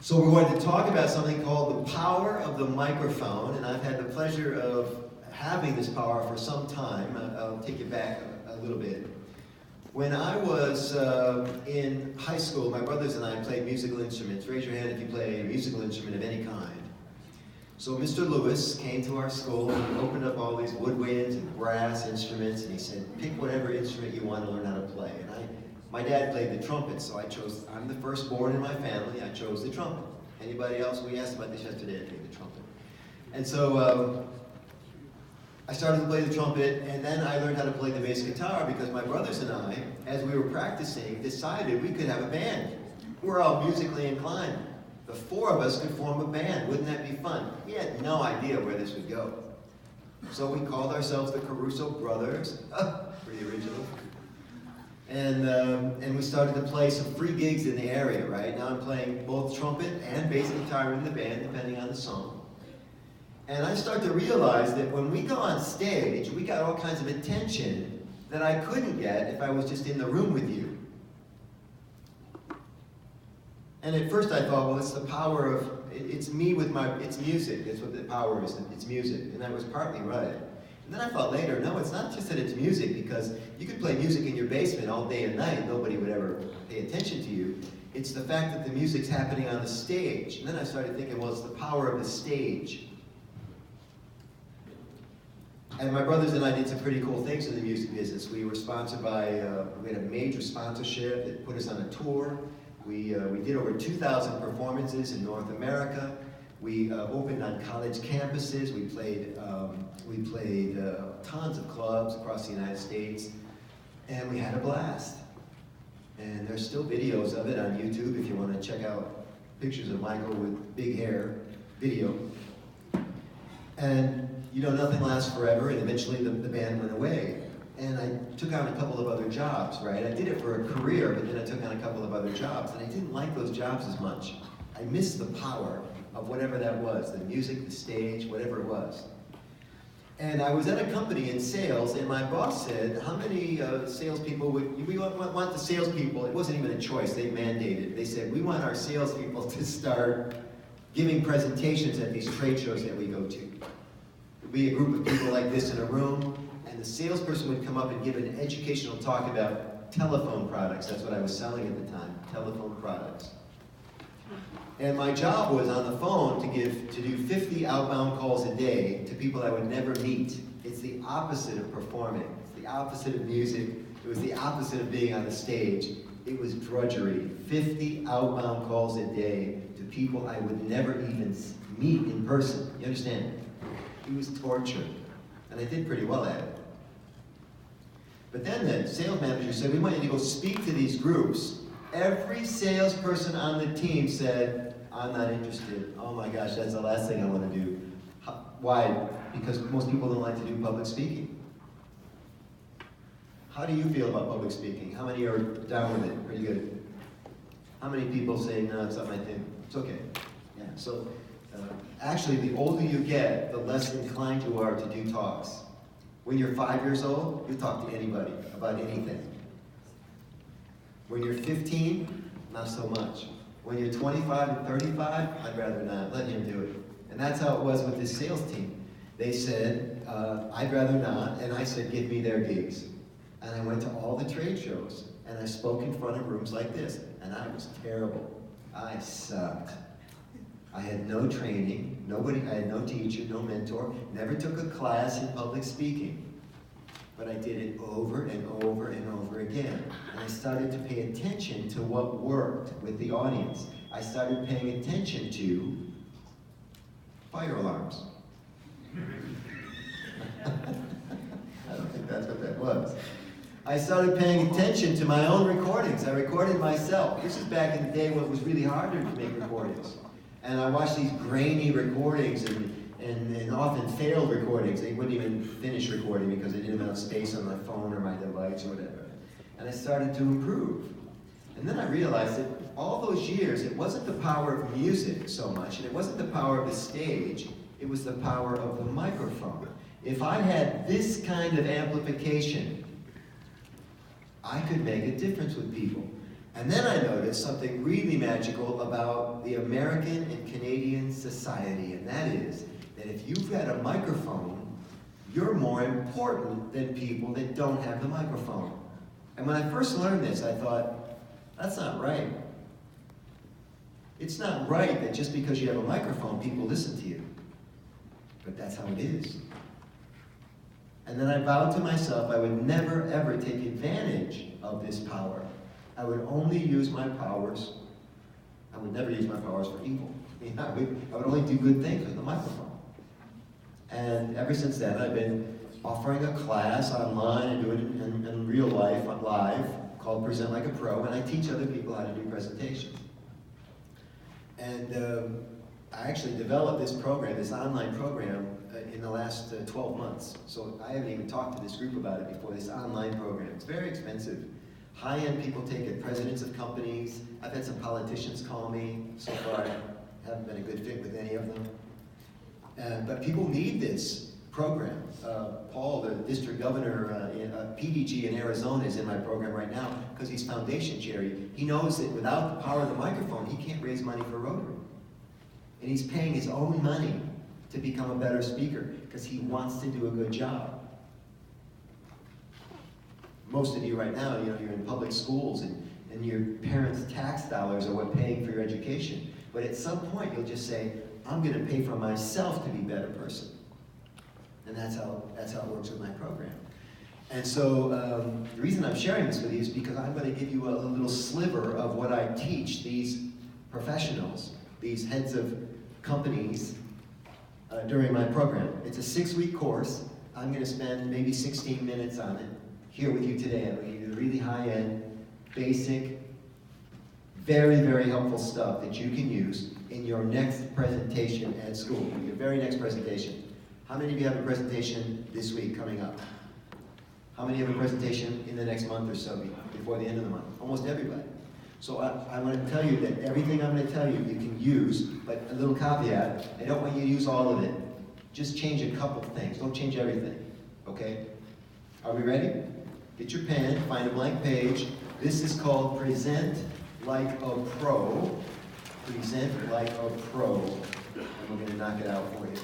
So we're going to talk about something called the power of the microphone, and I've had the pleasure of having this power for some time. I'll take you back a little bit. When I was in high school, my brothers and I played musical instruments. Raise your hand if you play a musical instrument of any kind. So Mr. Lewis came to our school and he opened up all these woodwinds and brass instruments, and he said, pick whatever instrument you want to learn how to play. And my dad played the trumpet, so I'm the firstborn in my family, I chose the trumpet. Anybody else? We asked about this yesterday, I played the trumpet. And so I started to play the trumpet, and then I learned how to play the bass guitar because my brothers and I, as we were practicing, decided we could have a band. We're all musically inclined. The four of us could form a band. Wouldn't that be fun? We had no idea where this would go. So we called ourselves the Caruso Brothers. Pretty original. And we started to play some free gigs in the area, right? Now I'm playing both trumpet and bass guitar in the band, depending on the song. And I start to realize that when we go on stage, we got all kinds of attention that I couldn't get if I was just in the room with you. And at first I thought, well, it's the power of, it's me with it's music. That's what the power is, it's music. And I was partly right. And then I thought later, no, it's not just that it's music, because you could play music in your basement all day and night, nobody would ever pay attention to you. It's the fact that the music's happening on the stage. And then I started thinking, well, it's the power of the stage. And my brothers and I did some pretty cool things in the music business. We were sponsored by, we had a major sponsorship that put us on a tour. We did over 2,000 performances in North America. We opened on college campuses. We played tons of clubs across the United States, and we had a blast. And there's still videos of it on YouTube if you want to check out pictures of Michael with big hair, video. And you know, nothing lasts forever, and eventually the band went away. And I took on a couple of other jobs, right? I did it for a career, but then I took on a couple of other jobs, and I didn't like those jobs as much. I missed the power of whatever that was, the music, the stage, whatever it was. And I was at a company in sales, and my boss said, how many salespeople we want the salespeople, it wasn't even a choice, they mandated. They said, we want our salespeople to start giving presentations at these trade shows that we go to. There'd be a group of people like this in a room, and the salesperson would come up and give an educational talk about telephone products. That's what I was selling at the time, telephone products. And my job was on the phone to do 50 outbound calls a day to people I would never meet. It's the opposite of performing. It's the opposite of music. It was the opposite of being on the stage. It was drudgery. 50 outbound calls a day to people I would never even meet in person. You understand? It was torture. And I did pretty well at it. But then the sales manager said, we want you to go speak to these groups. Every salesperson on the team said, I'm not interested. Oh my gosh, that's the last thing I want to do. Why? Because most people don't like to do public speaking. How do you feel about public speaking? How many are down with it? Pretty good. How many people say, no, it's not my thing? It's okay. Yeah. So actually, the older you get, the less inclined you are to do talks. When you're 5 years old, you talk to anybody about anything. When you're 15, not so much. When you're 25 and 35, I'd rather not. Let him do it. And that's how it was with this sales team. They said, I'd rather not, and I said, give me their gigs. And I went to all the trade shows, and I spoke in front of rooms like this, and I was terrible. I sucked. I had no training, I had no teacher, no mentor, never took a class in public speaking. But I did it over and over and over again. And I started to pay attention to what worked with the audience. I started paying attention to fire alarms. I don't think that's what that was. I started paying attention to my own recordings. I recorded myself. This is back in the day when it was really harder to make recordings. And I watched these grainy recordings and often failed recordings. They wouldn't even finish recording because they didn't have enough space on my phone or my device or whatever. And I started to improve. And then I realized that all those years, it wasn't the power of music so much, and it wasn't the power of the stage, it was the power of the microphone. If I had this kind of amplification, I could make a difference with people. And then I noticed something really magical about the American and Canadian society, and that is that if you've got a microphone, you're more important than people that don't have the microphone. And when I first learned this, I thought, that's not right. It's not right that just because you have a microphone, people listen to you. But that's how it is. And then I vowed to myself I would never, ever take advantage of this power. I would only use my powers. I would never use my powers for evil. I would only do good things with the microphone. And ever since then, I've been offering a class online and doing it in real life, live, called Present Like a Pro, and I teach other people how to do presentations. And I actually developed this program, this online program, in the last 12 months. So I haven't even talked to this group about it before, this online program. It's very expensive. High-end people take it, presidents of companies. I've had some politicians call me. So far, I haven't been a good fit with any of them. But people need this program. Paul, the district governor, PDG in Arizona, is in my program right now because he's foundation chair. He knows that without the power of the microphone, he can't raise money for Rotary. And he's paying his own money to become a better speaker because he wants to do a good job. Most of you right now, you're in public schools and your parents' tax dollars are what paying for your education. But at some point, you'll just say, I'm going to pay for myself to be a better person. And that's how it works with my program. And so the reason I'm sharing this with you is because I'm going to give you a little sliver of what I teach these professionals, these heads of companies, during my program. It's a 6-week course. I'm going to spend maybe 16 minutes on it here with you today. I'm going to give you the really high-end, basic, very, very helpful stuff that you can use in your next presentation at school, your very next presentation. How many of you have a presentation this week coming up? How many have a presentation in the next month or so before the end of the month? Almost everybody. So I want to tell you that everything I'm going to tell you, you can use, but a little caveat, I don't want you to use all of it. Just change a couple things. Don't change everything, okay? Are we ready? Get your pen, find a blank page. This is called Present Like a Pro. Present Like a Pro. And we're going to knock it out for you.